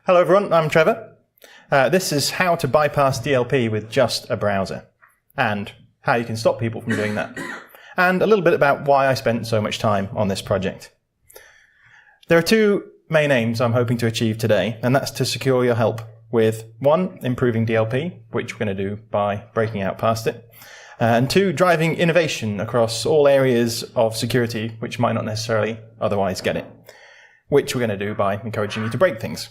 Hello everyone, I'm Trevor. This is how to bypass DLP with just a browser, and how you can stop people from doing that, and a little bit about why I spent so much time on this project. There are two main aims I'm hoping to achieve today, and that's to secure your help with, one, improving DLP, which we're going to do by breaking out past it, and two, driving innovation across all areas of security which might not necessarily otherwise get it, which we're going to do by encouraging you to break things.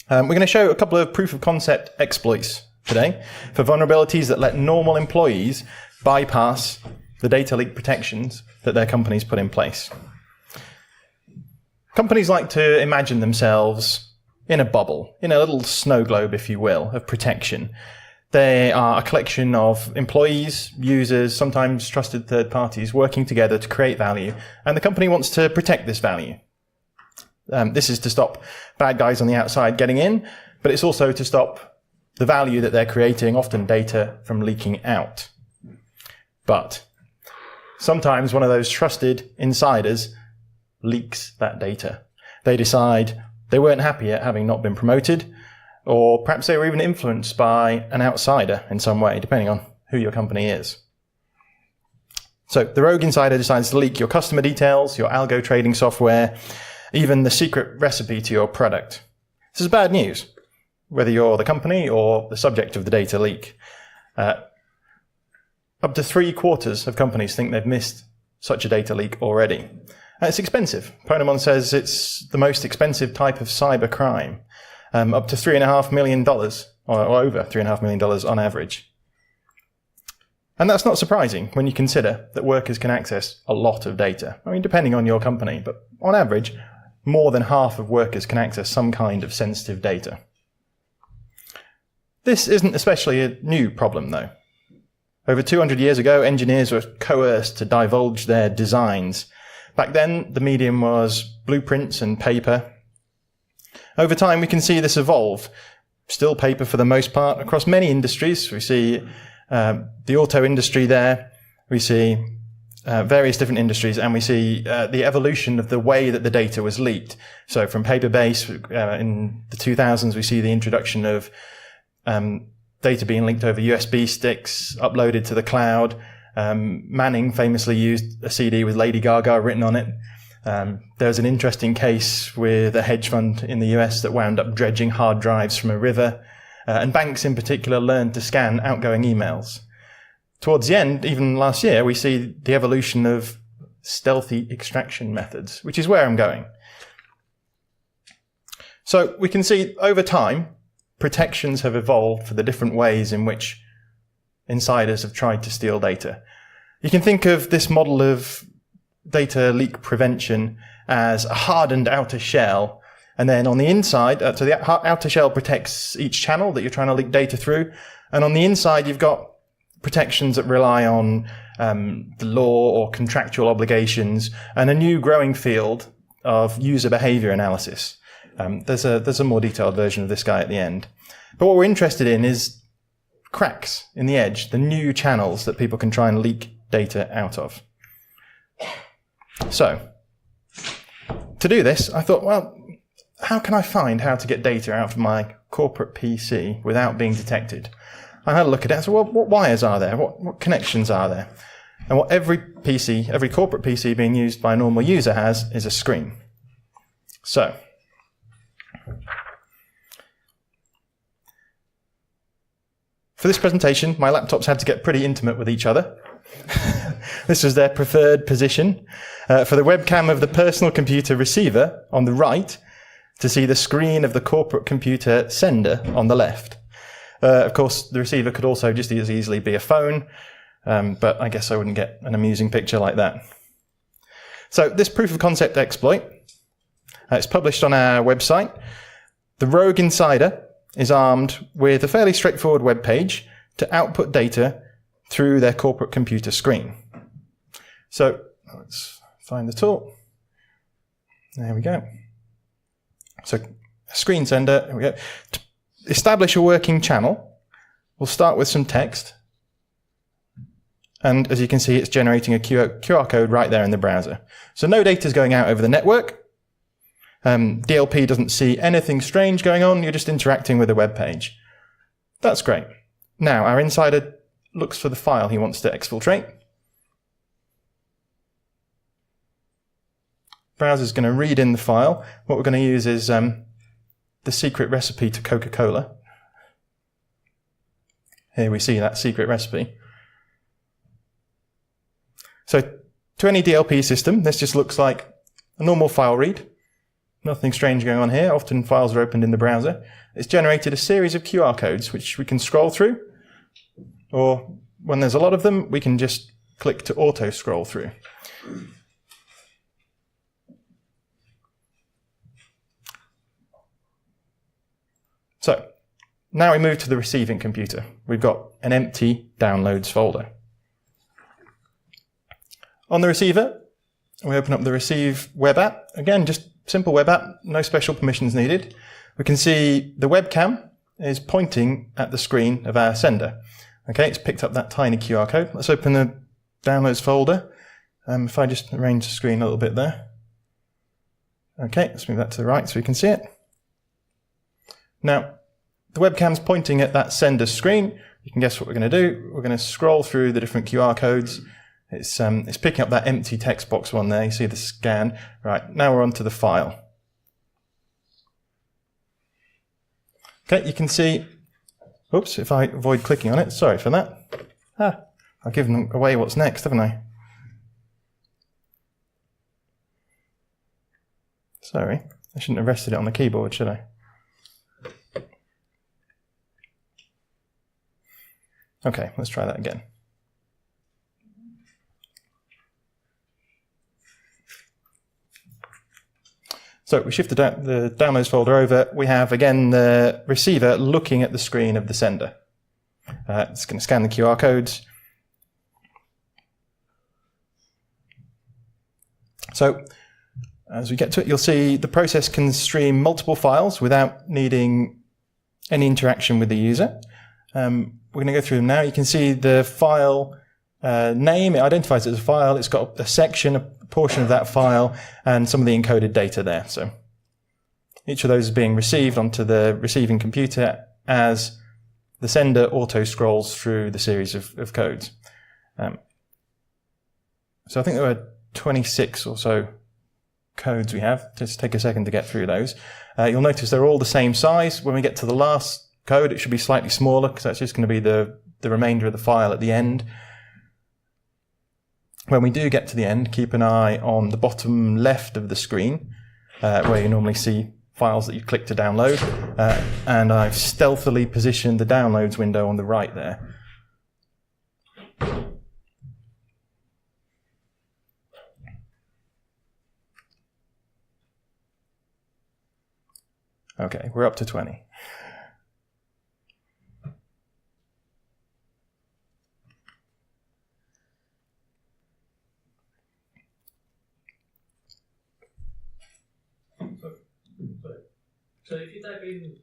We're going to show a couple of proof of concept exploits today for vulnerabilities that let normal employees bypass the data leak protections that their companies put in place. Companies like to imagine themselves in a bubble, in a little snow globe, if you will, of protection. They are a collection of employees, users, sometimes trusted third parties working together to create value, and the company wants to protect this value. This is to stop bad guys on the outside getting in, but it's also to stop the value that they're creating, often data, from leaking out. But sometimes one of those trusted insiders leaks that data. They decide they weren't happy at having not been promoted, or perhaps they were even influenced by an outsider in some way, depending on who your company is. So the rogue insider decides to leak your customer details, your algo trading software, even the secret recipe to your product. This is bad news, whether you're the company or the subject of the data leak. Up to 3/4 of companies think they've missed such a data leak already. And it's expensive. Ponemon says it's the most expensive type of cyber crime, up to $3.5 million, or over $3.5 million on average. And that's not surprising when you consider that workers can access a lot of data. I mean, depending on your company, but on average, more than half of workers can access some kind of sensitive data. This isn't especially a new problem, though. Over 200 years ago, engineers were coerced to divulge their designs. Back then, the medium was blueprints and paper. Over time, we can see this evolve. Still paper for the most part across many industries. We see the auto industry there. We see various different industries, and we see the evolution of the way that the data was leaked. So from paper-based, in the 2000s, we see the introduction of data being linked over USB sticks, uploaded to the cloud. Manning famously used a CD with Lady Gaga written on it. There's an interesting case with a hedge fund in the US that wound up dredging hard drives from a river. And banks in particular learned to scan outgoing emails. Towards the end, even last year, we see the evolution of stealthy extraction methods, which is where I'm going. So we can see over time, protections have evolved for the different ways in which insiders have tried to steal data. You can think of this model of data leak prevention as a hardened outer shell. And then on the inside, so the outer shell protects each channel that you're trying to leak data through. And on the inside, you've got protections that rely on the law or contractual obligations, and a new growing field of user behavior analysis. There's a more detailed version of this guy at the end. But what we're interested in is cracks in the edge, the new channels that people can try and leak data out of. So, to do this, I thought, well, how can I find how to get data out of my corporate PC without being detected? I had a look at it and said, well, what wires are there? What connections are there? And what every PC, every corporate PC being used by a normal user has is a screen. So, for this presentation, my laptops had to get pretty intimate with each other. This was their preferred position. For the webcam of the personal computer receiver on the right, to see the screen of the corporate computer sender on the left. Of course, the receiver could also just as easily be a phone, but I guess I wouldn't get an amusing picture like that. So this proof of concept exploit, it's published on our website. The rogue insider is armed with a fairly straightforward web page to output data through their corporate computer screen. So let's find the tool. There we go. So a screen sender, there we go. To establish a working channel, we'll start with some text. And as you can see, it's generating a QR code right there in the browser. So no data is going out over the network. DLP doesn't see anything strange going on. You're just interacting with a web page. That's great. Now, our insider looks for the file he wants to exfiltrate. Browser's going to read in the file. What we're going to use is the secret recipe to Coca-Cola. Here we see that secret recipe. So to any DLP system, this just looks like a normal file read. Nothing strange going on here. Often files are opened in the browser. It's generated a series of QR codes which we can scroll through, or when there's a lot of them, we can just click to auto scroll through. So now we move to the receiving computer. We've got an empty downloads folder. On the receiver, we open up the receive web app. Again, just simple web app, no special permissions needed. We can see the webcam is pointing at the screen of our sender. Okay, it's picked up that tiny QR code. Let's open the downloads folder. If I just arrange the screen a little bit there. Okay, let's move that to the right so we can see it. Now, the webcam's pointing at that sender screen. You can guess what we're going to do. We're going to scroll through the different QR codes. It's picking up that empty text box one there. You see the scan. Right, now we're on to the file. Okay, you can see, oops, if I avoid clicking on it, sorry for that. I've given away what's next, haven't I? Sorry, I shouldn't have rested it on the keyboard, should I? Okay, let's try that again. So we shift the downloads folder over. We have, again, the receiver looking at the screen of the sender. It's going to scan the QR codes. So as we get to it, you'll see the process can stream multiple files without needing any interaction with the user. We're going to go through them now. You can see the file name. It identifies it as a file. It's got a section, a portion of that file, and some of the encoded data there. So each of those is being received onto the receiving computer as the sender auto scrolls through the series of codes. So I think there were 26 or so codes we have. Just take a second to get through those. You'll notice they're all the same size. When we get to the last code, it should be slightly smaller because that's just going to be the remainder of the file at the end. When we do get to the end, keep an eye on the bottom left of the screen, where you normally see files that you click to download, and I've stealthily positioned the downloads window on the right there. Okay, we're up to 20. So if you type in,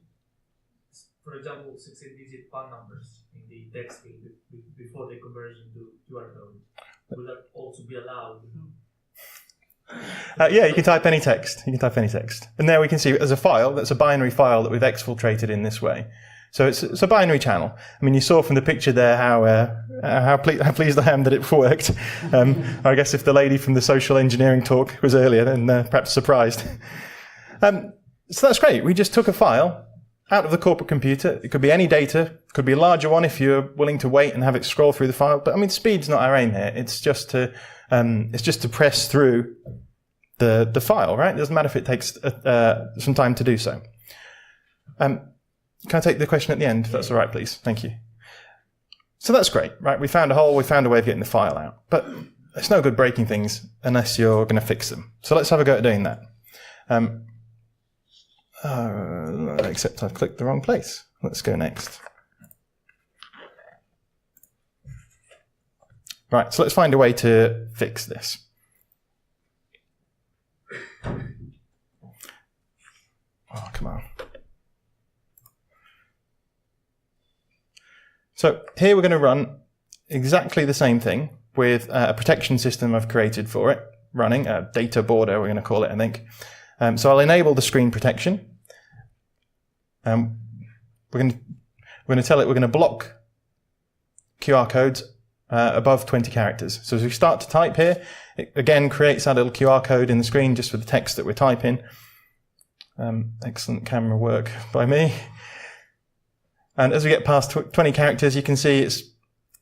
for example, 16-digit PAN numbers in the text field before the conversion to QR code, would that also be allowed? Yeah, you can type any text. You can type any text. And there we can see as a file, that's a binary file that we've exfiltrated in this way. So it's a binary channel. I mean, you saw from the picture there how pleased I am that it worked. I guess if the lady from the social engineering talk was earlier, then perhaps surprised. So that's great. We just took a file out of the corporate computer. It could be any data. It could be a larger one if you're willing to wait and have it scroll through the file. But I mean, speed's not our aim here. It's just to press through the file, right? It doesn't matter if it takes some time to do so. Can I take the question at the end, if that's all right, please? Thank you. So that's great, right? We found a hole. We found a way of getting the file out. But it's no good breaking things unless you're going to fix them. So let's have a go at doing that. Except I've clicked the wrong place. Let's go next. Right, so let's find a way to fix this. Oh, come on. So here we're going to run exactly the same thing with a protection system I've created for it, running a data border, we're going to call it, I think. So I'll enable the screen protection. We're going to tell it we're going to block QR codes above 20 characters. So as we start to type here, it again creates that little QR code in the screen just for the text that we're typing. Excellent camera work by me. And as we get past 20 characters, you can see it's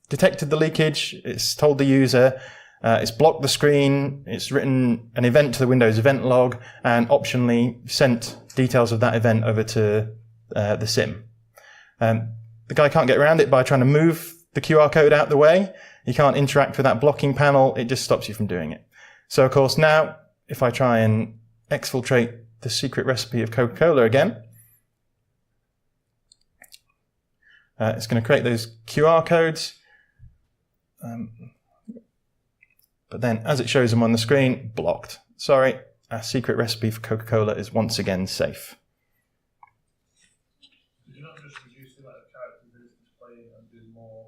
detected the leakage, it's told the user, it's blocked the screen, it's written an event to the Windows event log, and optionally sent details of that event over to the SIM. The guy can't get around it by trying to move the QR code out the way. You can't interact with that blocking panel. It just stops you from doing it. So of course now, if I try and exfiltrate the secret recipe of Coca-Cola again, it's going to create those QR codes. But then as it shows them on the screen, blocked. Sorry, our secret recipe for Coca-Cola is once again safe. Did you not just reduce the amount of characters that it's displaying and do more?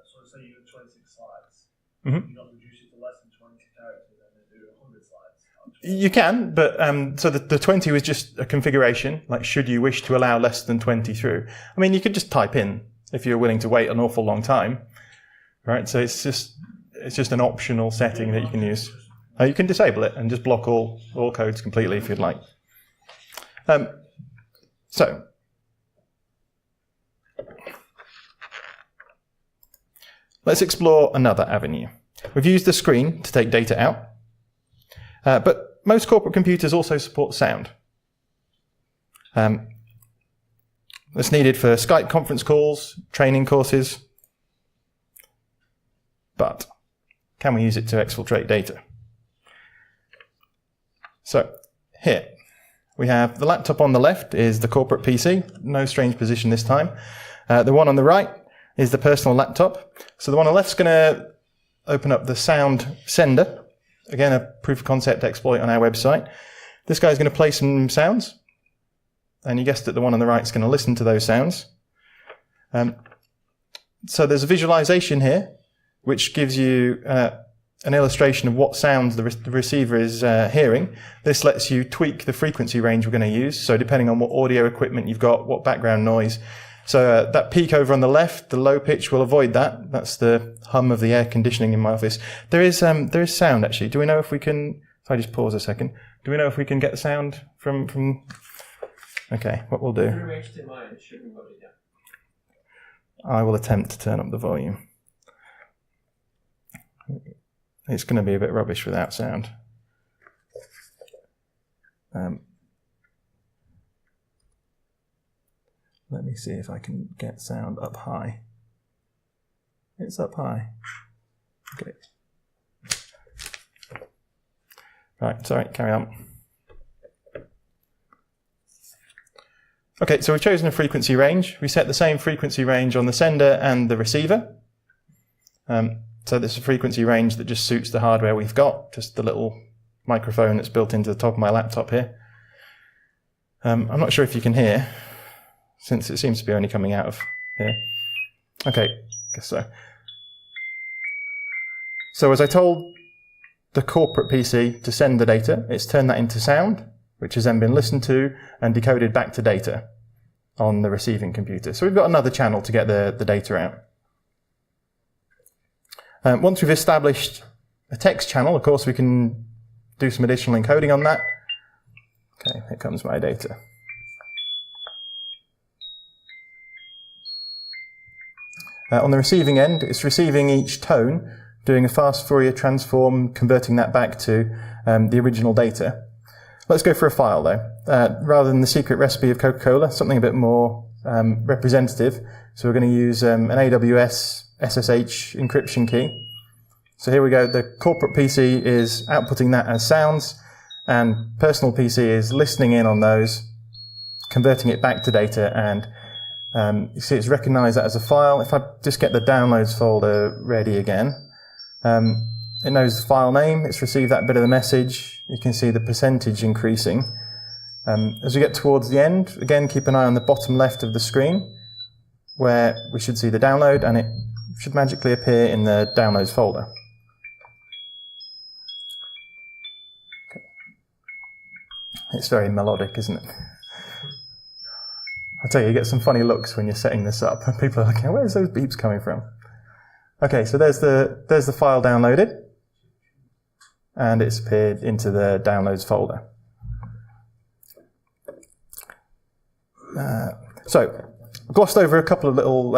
So say you have 26 slides. Mm-hmm. You not reduce it to less than 20 characters and then do 100 slides? You can, but so the 20 was just a configuration, like should you wish to allow less than 20 through. I mean, you could just type in if you're willing to wait an awful long time, right? So it's just an optional setting that you can use. You can disable it and just block all codes completely if you'd like. So let's explore another avenue. We've used the screen to take data out, but most corporate computers also support sound. It's needed for Skype conference calls, training courses, but can we use it to exfiltrate data? So here we have the laptop on the left is the corporate PC, no strange position this time. The one on the right is the personal laptop. So the one on the left is going to open up the sound sender. Again, a proof of concept exploit on our website. This guy's going to play some sounds. And you guessed it, the one on the right is going to listen to those sounds. So there's a visualization here, which gives you an illustration of what sounds the receiver is hearing. This lets you tweak the frequency range we're going to use. So depending on what audio equipment you've got, what background noise. So that peak over on the left, the low pitch, will avoid that. That's the hum of the air conditioning in my office. There is sound actually. Do we know if we can? If I just pause a second, do we know if we can get the sound from? Okay, what we'll do. I will attempt to turn up the volume. It's going to be a bit rubbish without sound. Let me see if I can get sound up high. It's up high. Okay. Right, sorry, carry on. Okay, so we've chosen a frequency range. We set the same frequency range on the sender and the receiver. So this is a frequency range that just suits the hardware we've got, just the little microphone that's built into the top of my laptop here. I'm not sure if you can hear, since it seems to be only coming out of here. Okay, I guess so. So as I told the corporate PC to send the data, it's turned that into sound, which has then been listened to and decoded back to data on the receiving computer. So we've got another channel to get the data out. Once we've established a text channel, of course, we can do some additional encoding on that. Okay, here comes my data. On the receiving end, it's receiving each tone, doing a fast Fourier transform, converting that back to the original data. Let's go for a file though. Rather than the secret recipe of Coca-Cola, something a bit more representative. So we're going to use an AWS SSH encryption key. So here we go. The corporate PC is outputting that as sounds, and personal PC is listening in on those, converting it back to data, and you see it's recognized that as a file. If I just get the downloads folder ready again, it knows the file name, it's received that bit of the message. You can see the percentage increasing. As we get towards the end, again, keep an eye on the bottom left of the screen, where we should see the download, and it should magically appear in the downloads folder. Okay. It's very melodic, isn't it? I tell you get some funny looks when you're setting this up. People are like, where's those beeps coming from? Okay, so there's the file downloaded, and it's appeared into the downloads folder. So, glossed over a couple of little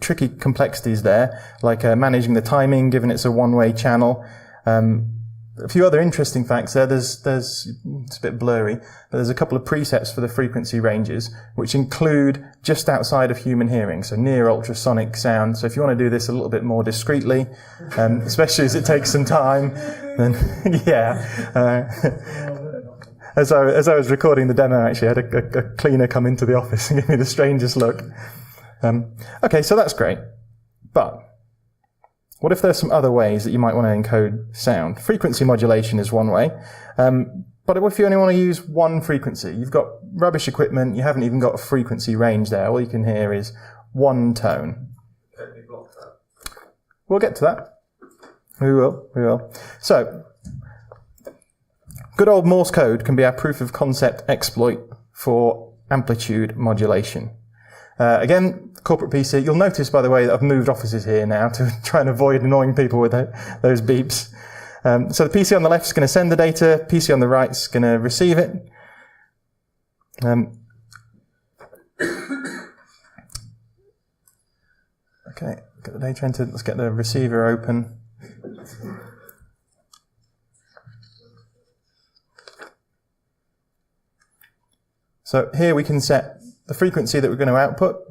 tricky complexities there, like managing the timing, given it's a one-way channel. A few other interesting facts there. There's it's a bit blurry, but there's a couple of presets for the frequency ranges, which include just outside of human hearing, so near ultrasonic sound. So if you want to do this a little bit more discreetly, especially as it takes some time, then yeah. As I was recording the demo, actually, I had a cleaner come into the office and give me the strangest look. Okay, so that's great. But what if there's some other ways that you might want to encode sound? Frequency modulation is one way. But if you only want to use one frequency, you've got rubbish equipment, you haven't even got a frequency range there. All you can hear is one tone. We'll get to that. We will. So, good old Morse code can be our proof of concept exploit for amplitude modulation. Again, corporate PC, you'll notice, by the way, that I've moved offices here now to try and avoid annoying people with those beeps. So the PC on the left is going to send the data, PC on the right is going to receive it. Okay, get the data entered, let's get the receiver open. So here we can set the frequency that we're going to output.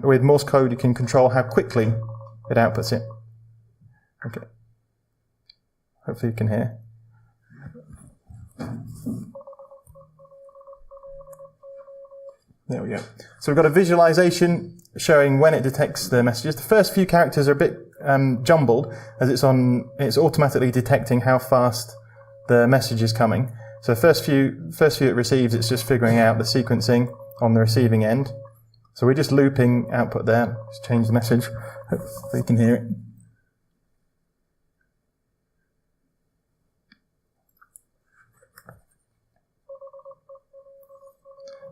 With Morse code, you can control how quickly it outputs it. Okay. Hopefully you can hear. There we go. So we've got a visualization showing when it detects the messages. The first few characters are a bit jumbled, as it's automatically detecting how fast the message is coming. So first few it receives, it's just figuring out the sequencing on the receiving end. So we're just looping output there. Just change the message. Hopefully you can hear it.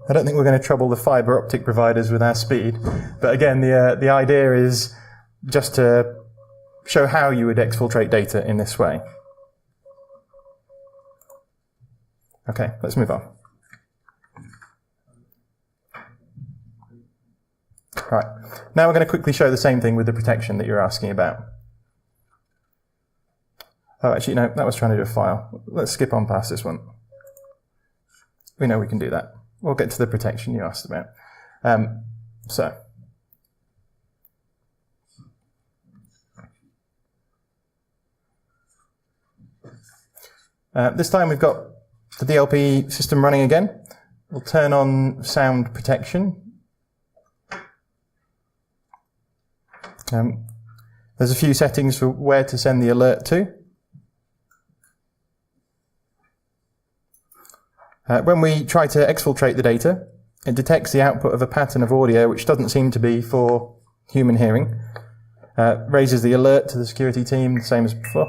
I don't think we're going to trouble the fiber optic providers with our speed. But again, the idea is just to show how you would exfiltrate data in this way. Okay, let's move on. Right, now we're going to quickly show the same thing with the protection that you're asking about. Oh, actually, no, that was trying to do a file. Let's skip on past this one. We know we can do that. We'll get to the protection you asked about. This time we've got the DLP system running again. We'll turn on sound protection. There's a few settings for where to send the alert to. When we try to exfiltrate the data, it detects the output of a pattern of audio which doesn't seem to be for human hearing. Raises the alert to the security team, the same as before.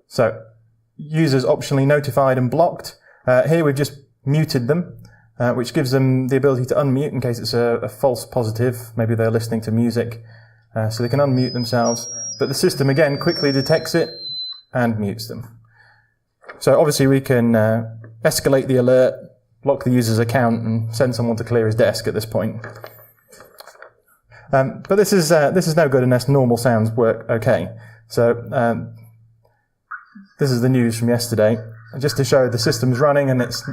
So, users optionally notified and blocked. Here we've just muted them, which gives them the ability to unmute in case it's a false positive. Maybe they're listening to music, so they can unmute themselves. But the system, again, quickly detects it and mutes them. So obviously we can escalate the alert, block the user's account, and send someone to clear his desk at this point. But this is no good unless normal sounds work okay. So this is the news from yesterday, just to show the system's running and its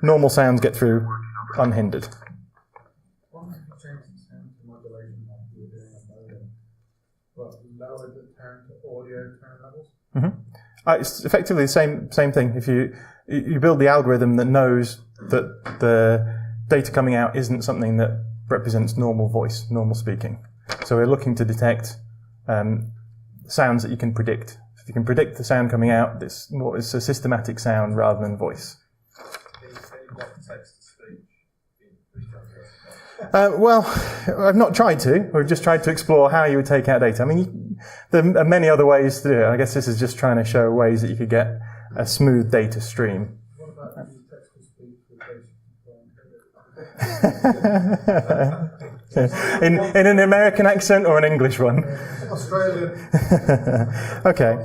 normal sounds get through unhindered. Why don't you change the sound to modulation like you were doing a modem, but lower the tone to audio tone levels? Mm-hmm. It's effectively the same thing. If you build the algorithm that knows that the data coming out isn't something that represents normal voice, normal speaking. So we're looking to detect sounds that you can predict. If you can predict the sound coming out, it's a systematic sound rather than voice. Can you say what text-to-speech? Well, I've not tried to. We've just tried to explore how you would take out data. I mean, there are many other ways to do it. I guess this is just trying to show ways that you could get a smooth data stream. What about using text-to-speech for basic in an American accent or an English one? Australian. Okay,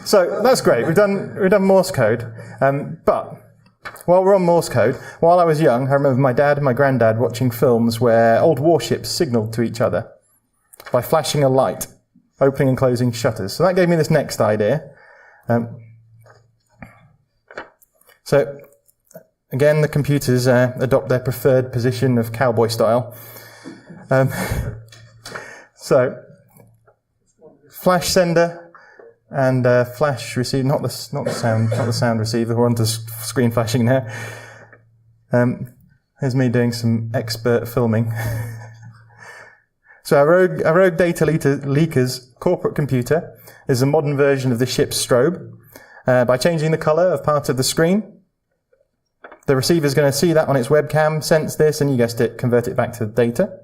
so that's great. We've done Morse code, but while we're on Morse code, while I was young, I remember my dad and my granddad watching films where old warships signalled to each other by flashing a light, opening and closing shutters. So that gave me this next idea. So again, the computers adopt their preferred position of cowboy style. So flash sender and flash receiver, not the sound receiver. We're onto screen flashing now. Here's me doing some expert filming. So our rogue data leaker's corporate computer is a modern version of the ship's strobe. By changing the color of part of the screen, the receiver is going to see that on its webcam, sense this, and you guessed it, convert it back to data.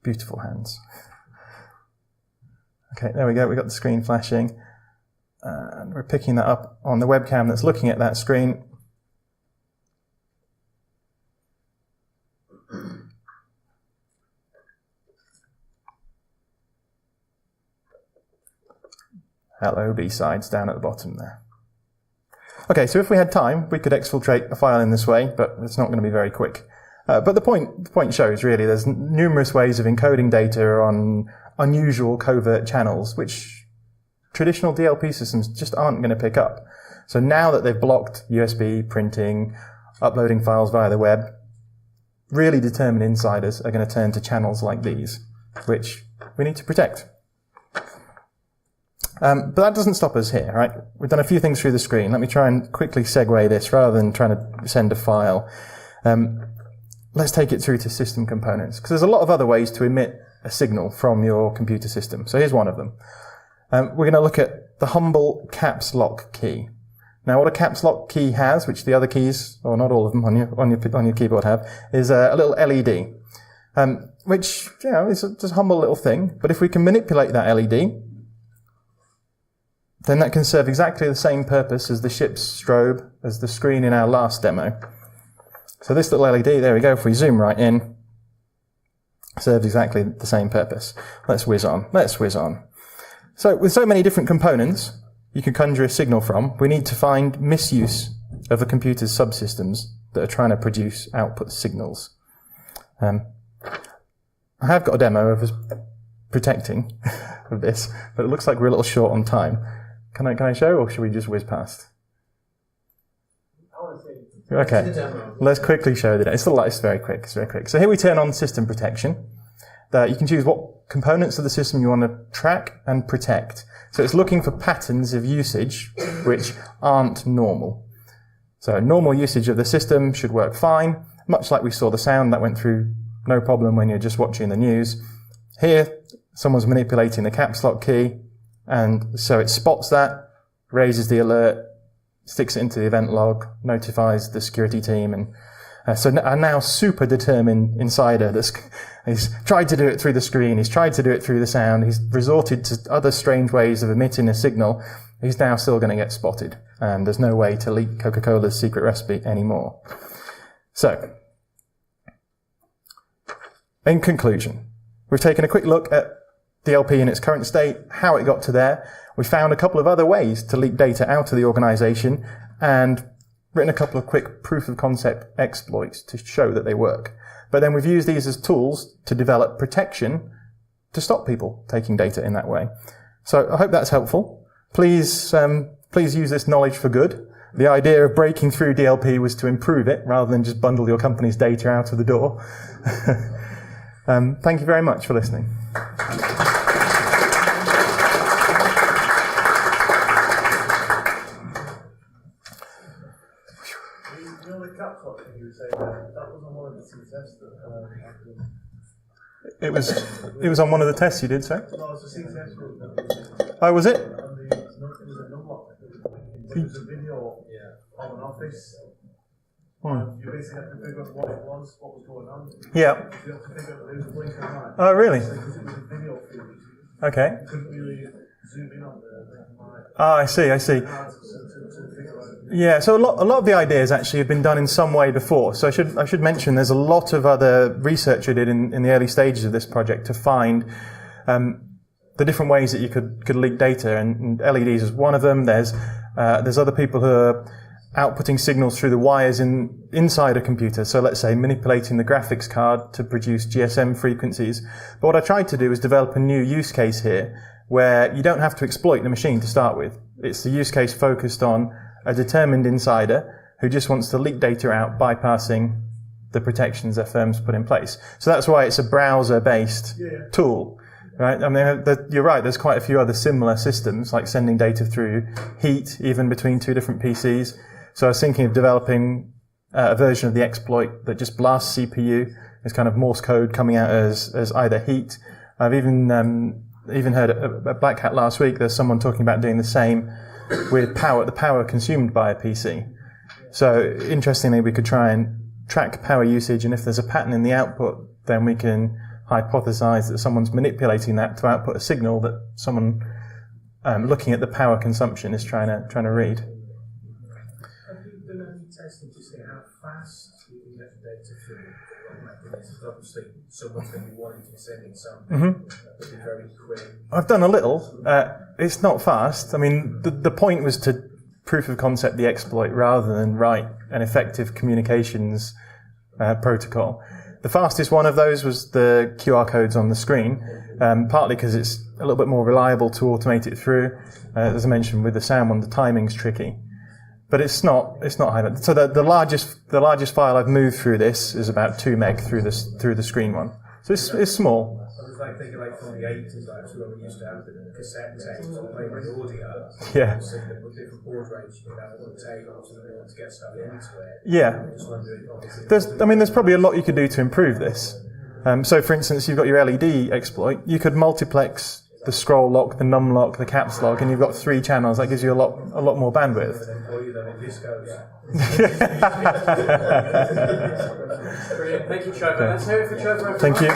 Beautiful hands. Okay, there we go. We've got the screen flashing. And we're picking that up on the webcam that's looking at that screen. Hello, B-sides, down at the bottom there. Okay, so if we had time, we could exfiltrate a file in this way, but it's not going to be very quick. But the point shows, really, there's numerous ways of encoding data on unusual covert channels, which traditional DLP systems just aren't going to pick up. So now that they've blocked USB printing, uploading files via the web, really determined insiders are going to turn to channels like these, which we need to protect. But that doesn't stop us here, right? We've done a few things through the screen. Let me try and quickly segue this rather than trying to send a file. Let's take it through to system components, because there's a lot of other ways to emit a signal from your computer system. So here's one of them. We're going to look at the humble caps lock key. Now, what a caps lock key has, which the other keys, or not all of them on your keyboard have, is a little LED, which, you know, is just a humble little thing. But if we can manipulate that LED, then that can serve exactly the same purpose as the ship's strobe, as the screen in our last demo. So this little LED, there we go, if we zoom right in, serves exactly the same purpose. Let's whiz on. So with so many different components you can conjure a signal from, we need to find misuse of the computer's subsystems that are trying to produce output signals. I have got a demo of us protecting of this, but it looks like we're a little short on time. Can I show, or should we just whiz past? Okay, let's quickly show the demo. It's very quick. So here we turn on system protection. You can choose what components of the system you want to track and protect. So it's looking for patterns of usage which aren't normal. So normal usage of the system should work fine, much like we saw the sound that went through no problem when you're just watching the news. Here, someone's manipulating the caps lock key, and so it spots that, raises the alert, sticks it into the event log, notifies the security team, and so a now super determined insider he's tried to do it through the screen, he's tried to do it through the sound, he's resorted to other strange ways of emitting a signal. He's now still going to get spotted, and there's no way to leak Coca-Cola's secret recipe anymore. So, in conclusion, we've taken a quick look at DLP in its current state, how it got to there. We found a couple of other ways to leak data out of the organization, and written a couple of quick proof of concept exploits to show that they work. But then we've used these as tools to develop protection to stop people taking data in that way. So I hope that's helpful. Please use this knowledge for good. The idea of breaking through DLP was to improve it rather than just bundle your company's data out of the door. Thank you very much for listening. It was on one of the tests you did, sir? No, it's a successful. Oh, was it? It was a video on an office You basically have to figure out what it was, what was going on. Yeah. You have to figure out who's blinking light. Oh, really? So, because it was a video feed, Okay. you couldn't really zoom in on the light. Ah, I see. To figure out it. Yeah, so a lot of the ideas actually have been done in some way before. So I should mention there's a lot of other research I did in the early stages of this project to find the different ways that you could leak data, and LEDs is one of them. There's other people who are outputting signals through the wires inside a computer. So let's say manipulating the graphics card to produce GSM frequencies. But what I tried to do is develop a new use case here where you don't have to exploit the machine to start with. It's the use case focused on a determined insider who just wants to leak data out bypassing the protections their firms put in place. So that's why it's a browser-based tool. Right? I mean, you're right, there's quite a few other similar systems, like sending data through heat, even between two different PCs. So I was thinking of developing a version of the exploit that just blasts CPU. There's kind of Morse code coming out as either heat. I've even heard at Black Hat last week, there's someone talking about doing the same with the power consumed by a PC. So interestingly, we could try and track power usage, and if there's a pattern in the output, then we can hypothesize that someone's manipulating that to output a signal that someone looking at the power consumption is trying to read. Have you done any testing to see how fast you can get the data through? Obviously, someone's going to be wanting to send in something that will be very quick. I've done a little. It's not fast. I mean, the point was to proof of concept the exploit rather than write an effective communications protocol. The fastest one of those was the QR codes on the screen, partly because it's a little bit more reliable to automate it through. As I mentioned, with the sound one, the timing's tricky. But it's not high. So the largest file I've moved through this is about 2 meg through the screen one. So it's small. I was thinking from the 80s, when we used to have the cassette tapes playing with audio. Yeah. So with different baud rates, you could have a tape to get stuff into it. Yeah. There's probably a lot you could do to improve this. So for instance, you've got your LED exploit. You could multiplex the scroll lock, the num lock, the caps lock, and you've got 3 channels. That gives you a lot more bandwidth. Brilliant. Thank you, Trevor. Let's hear it for Trevor. Thank you.